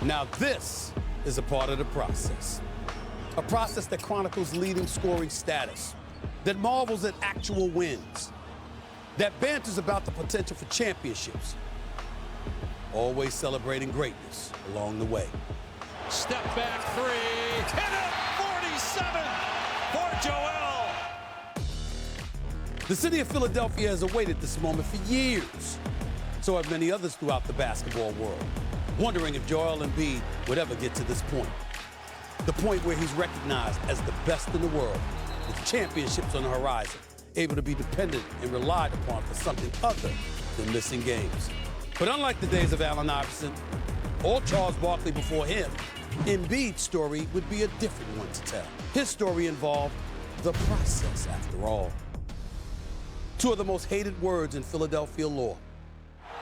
Now this is a part of the process. A process that chronicles leading scoring status, that marvels at actual wins, that banters about the potential for championships, always celebrating greatness along the way. Step back three, hit it, 47 for Joel. The city of Philadelphia has awaited this moment for years. So have many others throughout the basketball world, wondering if Joel Embiid would ever get to this point. The point where he's recognized as the best in the world, with championships on the horizon, able to be dependent and relied upon for something other than missing games. But unlike the days of Allen Iverson or Charles Barkley before him, Embiid's story would be a different one to tell. His story involved the process, after all. Two of the most hated words in Philadelphia lore.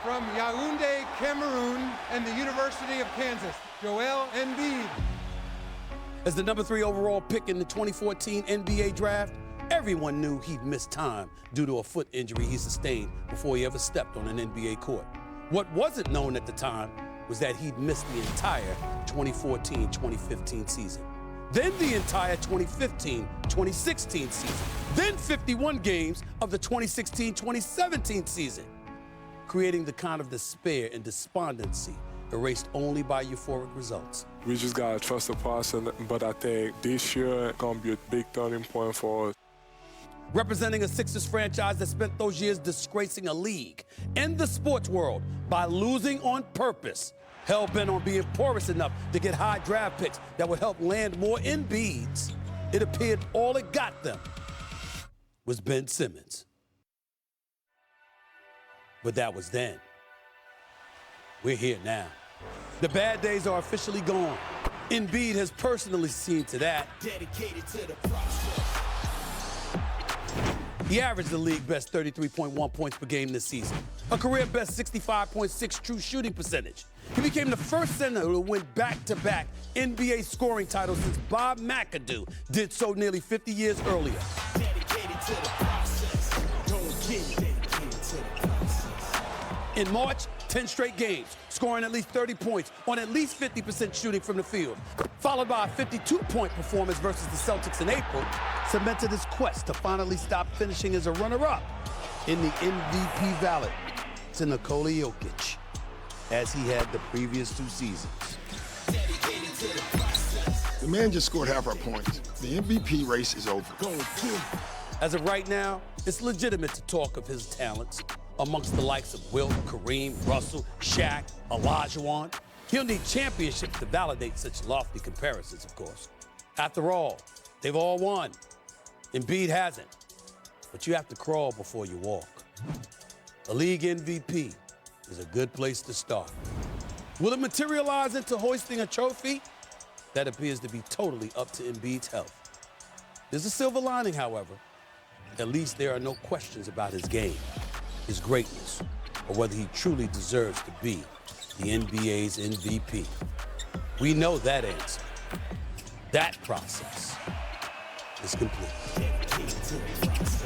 From Yaoundé, Cameroon, and the University of Kansas, Joel Embiid. As the number 3 overall pick in the 2014 NBA draft, everyone knew he'd missed time due to a foot injury he sustained before he ever stepped on an NBA court. What wasn't known at the time was that he'd missed the entire 2014-2015 season. Then the entire 2015-2016 season. Then 51 games of the 2016-2017 season, creating the kind of despair and despondency erased only by euphoric results. We just gotta trust the process, but I think this year gonna be a big turning point for us. Representing a Sixers franchise that spent those years disgracing a league and the sports world by losing on purpose, hell-bent on being porous enough to get high draft picks that would help land more Embiids, it appeared all it got them was Ben Simmons. But that was then. We're here now. The bad days are officially gone. Embiid has personally seen to that. Dedicated to the process. He averaged the league best 33.1 points per game this season, a career best 65.6 true shooting percentage. He became the first center to win back-to-back NBA scoring titles since Bob McAdoo did so nearly 50 years earlier. Dedicated to the process. Don't get dedicated to the process. In March, 10 straight games, scoring at least 30 points on at least 50% shooting from the field, followed by a 52-point performance versus the Celtics in April, cemented his quest to finally stop finishing as a runner-up in the MVP ballot to Nikola Jokic, as he had the previous 2 seasons. Dedicated to the process. The man just scored half our points. The MVP race is over. Go get it. As of right now, it's legitimate to talk of his talents amongst the likes of Wilt, Kareem, Russell, Shaq, Olajuwon. He'll need championships to validate such lofty comparisons, of course. After all, they've all won. Embiid hasn't. But you have to crawl before you walk. A league MVP is a good place to start. Will it materialize into hoisting a trophy? That appears to be totally up to Embiid's health. There's a silver lining, however. At least there are no questions about his game, his greatness, or whether he truly deserves to be the NBA's MVP. We know that answer. That process is complete. Dedicated to the process.